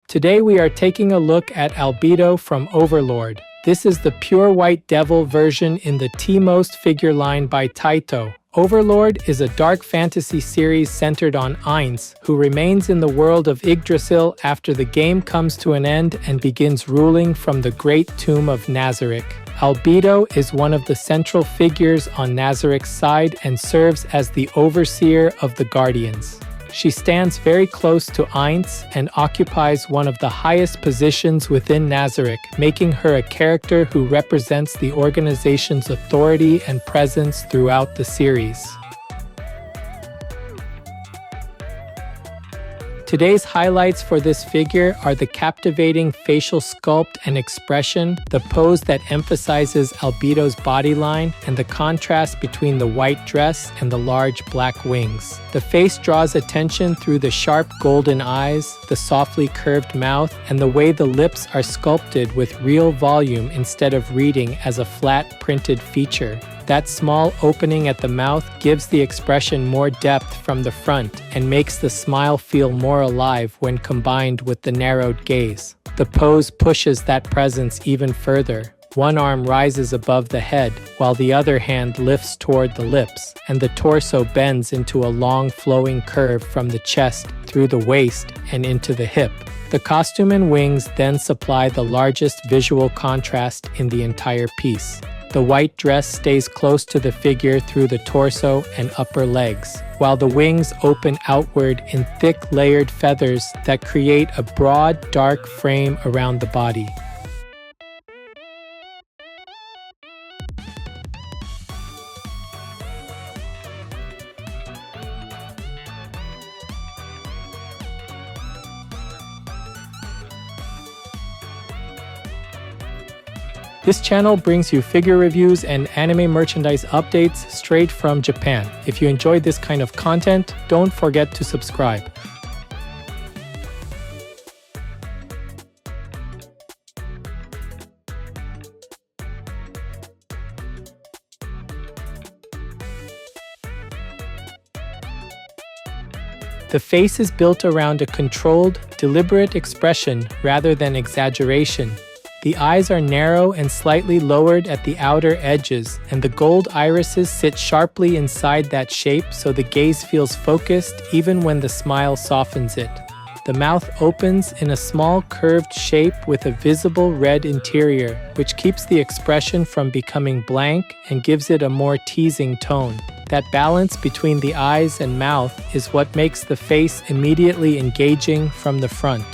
Today we are taking a look at Albedo from Overlord. This is the pure white devil version in the T-most figure line by Taito. Overlord is a dark fantasy series centered on Ainz, who remains in the world of Yggdrasil after the game comes to an end and begins ruling from the Great Tomb of Nazarick. Albedo is one of the central figures on Nazarick's side and serves as the overseer of the Guardians. She stands very close to Ainz and occupies one of the highest positions within Nazarick, making her a character who represents the organization's authority and presence throughout the series. Today's highlights for this figure are the captivating facial sculpt and expression, the pose that emphasizes Albedo's body line, and the contrast between the white dress and the large black wings. The face draws attention through the sharp golden eyes, the softly curved mouth, and the way the lips are sculpted with real volume instead of reading as a flat printed feature. That small opening at the mouth gives the expression more depth from the front and makes the smile feel more alive when combined with the narrowed gaze. The pose pushes that presence even further. One arm rises above the head, while the other hand lifts toward the lips, and the torso bends into a long flowing curve from the chest through the waist and into the hip. The costume and wings then supply the largest visual contrast in the entire piece. The white dress stays close to the figure through the torso and upper legs, while the wings open outward in thick layered feathers that create a broad, dark frame around the body. This channel brings you figure reviews and anime merchandise updates straight from Japan. If you enjoyed this kind of content, don't forget to subscribe. The face is built around a controlled, deliberate expression rather than exaggeration. The eyes are narrow and slightly lowered at the outer edges, and the gold irises sit sharply inside that shape so the gaze feels focused even when the smile softens it. The mouth opens in a small curved shape with a visible red interior, which keeps the expression from becoming blank and gives it a more teasing tone. That balance between the eyes and mouth is what makes the face immediately engaging from the front.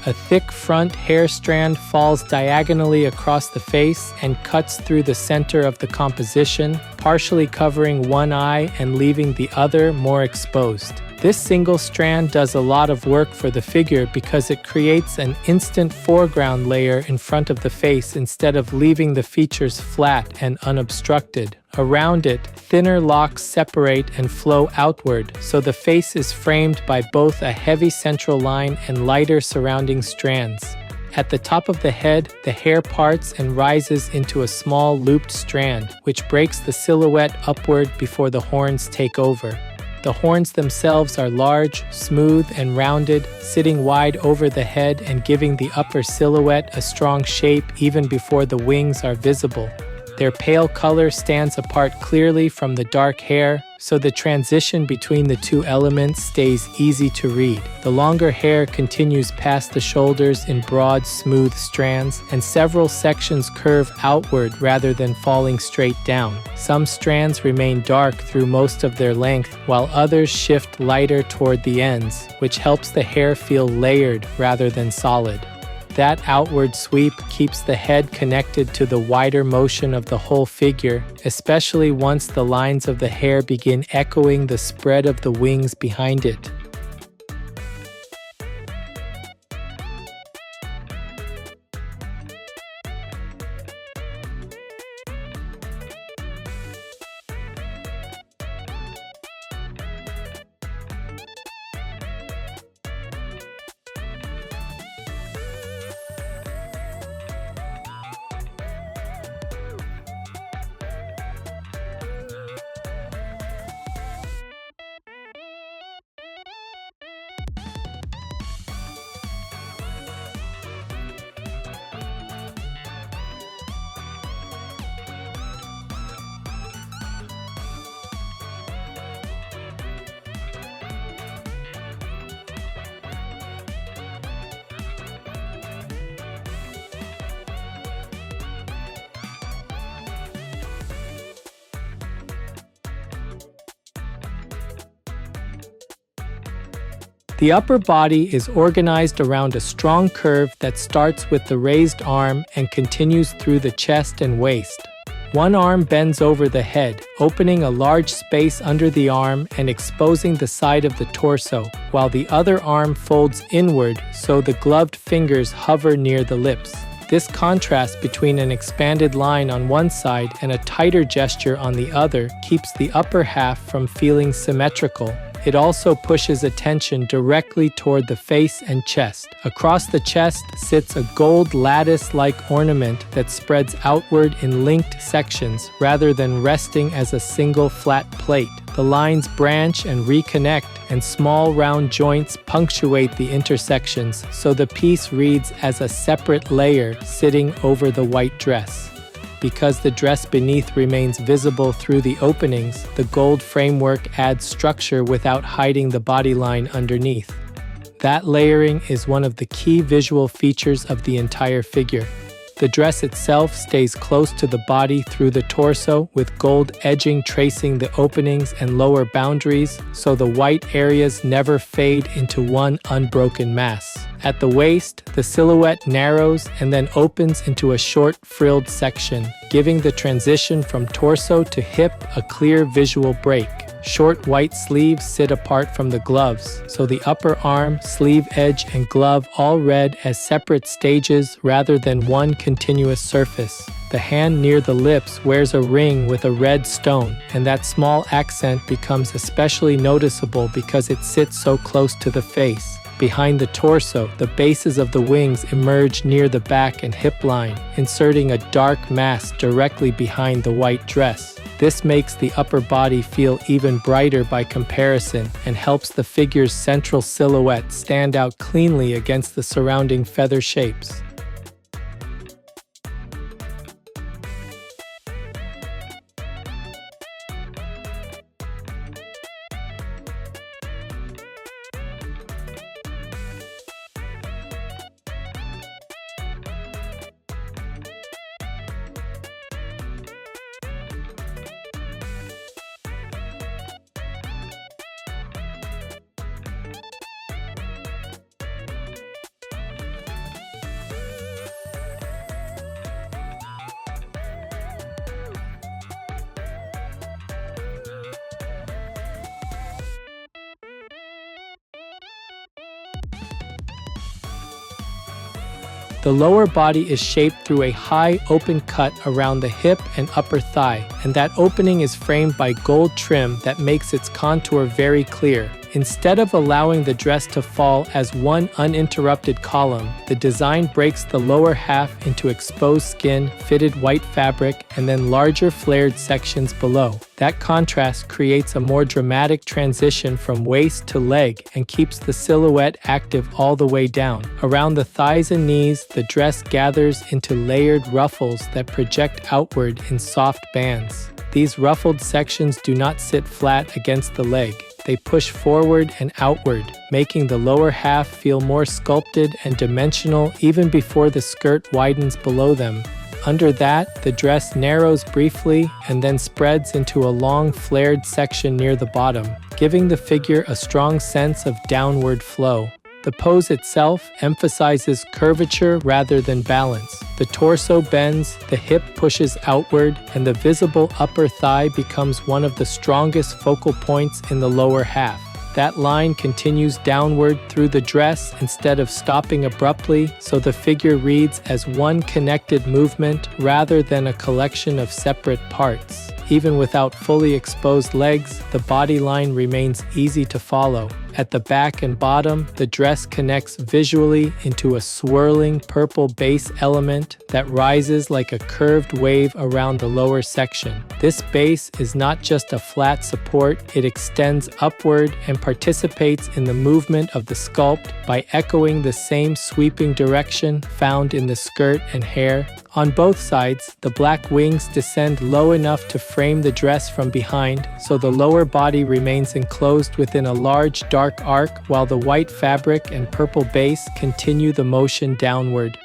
A thick front hair strand falls diagonally across the face and cuts through the center of the composition, partially covering one eye and leaving the other more exposed. This single strand does a lot of work for the figure because it creates an instant foreground layer in front of the face instead of leaving the features flat and unobstructed. Around it, thinner locks separate and flow outward, so the face is framed by both a heavy central line and lighter surrounding strands. At the top of the head, the hair parts and rises into a small looped strand, which breaks the silhouette upward before the horns take over. The horns themselves are large, smooth, and rounded, sitting wide over the head and giving the upper silhouette a strong shape even before the wings are visible. Their pale color stands apart clearly from the dark hair, so the transition between the two elements stays easy to read. The longer hair continues past the shoulders in broad, smooth strands, and several sections curve outward rather than falling straight down. Some strands remain dark through most of their length, while others shift lighter toward the ends, which helps the hair feel layered rather than solid. That outward sweep keeps the head connected to the wider motion of the whole figure, especially once the lines of the hair begin echoing the spread of the wings behind it. The upper body is organized around a strong curve that starts with the raised arm and continues through the chest and waist. One arm bends over the head, opening a large space under the arm and exposing the side of the torso, while the other arm folds inward so the gloved fingers hover near the lips. This contrast between an expanded line on one side and a tighter gesture on the other keeps the upper half from feeling symmetrical. It also pushes attention directly toward the face and chest. Across the chest sits a gold lattice-like ornament that spreads outward in linked sections rather than resting as a single flat plate. The lines branch and reconnect, and small round joints punctuate the intersections, so the piece reads as a separate layer sitting over the white dress. Because the dress beneath remains visible through the openings, the gold framework adds structure without hiding the bodyline underneath. That layering is one of the key visual features of the entire figure. The dress itself stays close to the body through the torso, with gold edging tracing the openings and lower boundaries, so the white areas never fade into one unbroken mass. At the waist, the silhouette narrows and then opens into a short frilled section, giving the transition from torso to hip a clear visual break. Short white sleeves sit apart from the gloves, so the upper arm, sleeve edge, and glove all read as separate stages rather than one continuous surface. The hand near the lips wears a ring with a red stone, and that small accent becomes especially noticeable because it sits so close to the face. Behind the torso, the bases of the wings emerge near the back and hip line, inserting a dark mass directly behind the white dress. This makes the upper body feel even brighter by comparison and helps the figure's central silhouette stand out cleanly against the surrounding feather shapes. The lower body is shaped through a high open cut around the hip and upper thigh, and that opening is framed by gold trim that makes its contour very clear. Instead of allowing the dress to fall as one uninterrupted column, the design breaks the lower half into exposed skin, fitted white fabric, and then larger flared sections below. That contrast creates a more dramatic transition from waist to leg and keeps the silhouette active all the way down. Around the thighs and knees, the dress gathers into layered ruffles that project outward in soft bands. These ruffled sections do not sit flat against the leg. They push forward and outward, making the lower half feel more sculpted and dimensional even before the skirt widens below them. Under that, the dress narrows briefly and then spreads into a long flared section near the bottom, giving the figure a strong sense of downward flow. The pose itself emphasizes curvature rather than balance. The torso bends, the hip pushes outward, and the visible upper thigh becomes one of the strongest focal points in the lower half. That line continues downward through the dress instead of stopping abruptly, so the figure reads as one connected movement rather than a collection of separate parts. Even without fully exposed legs, the body line remains easy to follow. At the back and bottom, the dress connects visually into a swirling purple base element that rises like a curved wave around the lower section. This base is not just a flat support, it extends upward and participates in the movement of the sculpt by echoing the same sweeping direction found in the skirt and hair. On both sides, the black wings descend low enough to frame the dress from behind, so the lower body remains enclosed within a large dark arc while the white fabric and purple base continue the motion downward.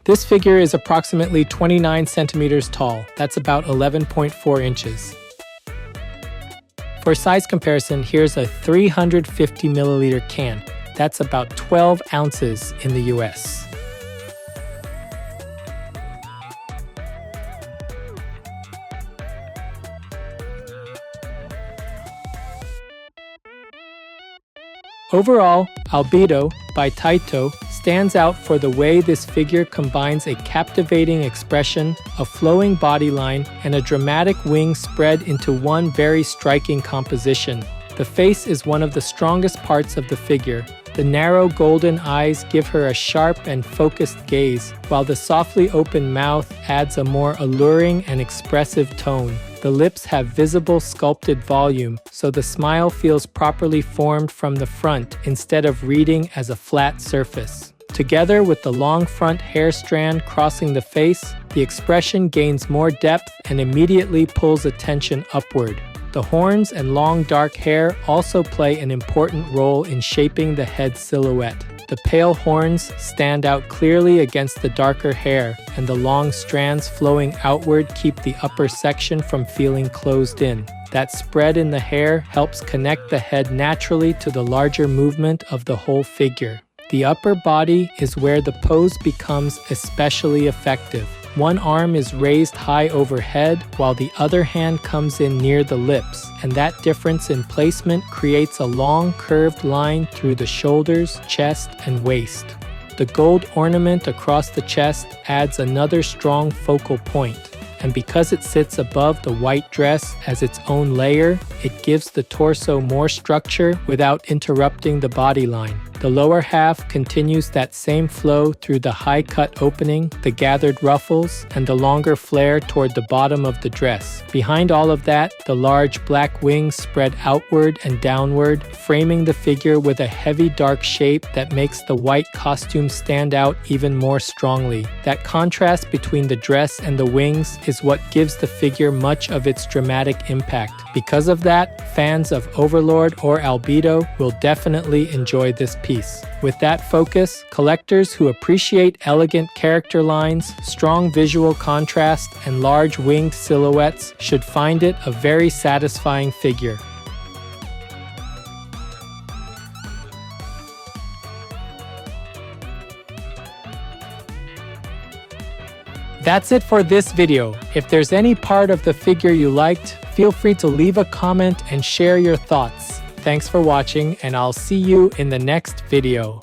This figure is approximately 29 centimeters tall. That's about 11.4 inches. For size comparison, here's a 350 milliliter can. That's about 12 ounces in the US. Overall, Albedo by Taito stands out for the way this figure combines a captivating expression, a flowing bodyline, and a dramatic wing spread into one very striking composition. The face is one of the strongest parts of the figure. The narrow golden eyes give her a sharp and focused gaze, while the softly open mouth adds a more alluring and expressive tone. The lips have visible sculpted volume, so the smile feels properly formed from the front instead of reading as a flat surface. Together with the long front hair strand crossing the face, the expression gains more depth and immediately pulls attention upward. The horns and long dark hair also play an important role in shaping the head silhouette. The pale horns stand out clearly against the darker hair, and the long strands flowing outward keep the upper section from feeling closed in. That spread in the hair helps connect the head naturally to the larger movement of the whole figure. The upper body is where the pose becomes especially effective. One arm is raised high overhead while the other hand comes in near the lips, and that difference in placement creates a long curved line through the shoulders, chest, and waist. The gold ornament across the chest adds another strong focal point, and because it sits above the white dress as its own layer, it gives the torso more structure without interrupting the bodyline. The lower half continues that same flow through the high-cut opening, the gathered ruffles, and the longer flare toward the bottom of the dress. Behind all of that, the large black wings spread outward and downward, framing the figure with a heavy dark shape that makes the white costume stand out even more strongly. That contrast between the dress and the wings is what gives the figure much of its dramatic impact. Because of that, fans of Overlord or Albedo will definitely enjoy this piece. With that focus, collectors who appreciate elegant character lines, strong visual contrast, and large winged silhouettes should find it a very satisfying figure. That's it for this video. If there's any part of the figure you liked, feel free to leave a comment and share your thoughts. Thanks for watching, and I'll see you in the next video.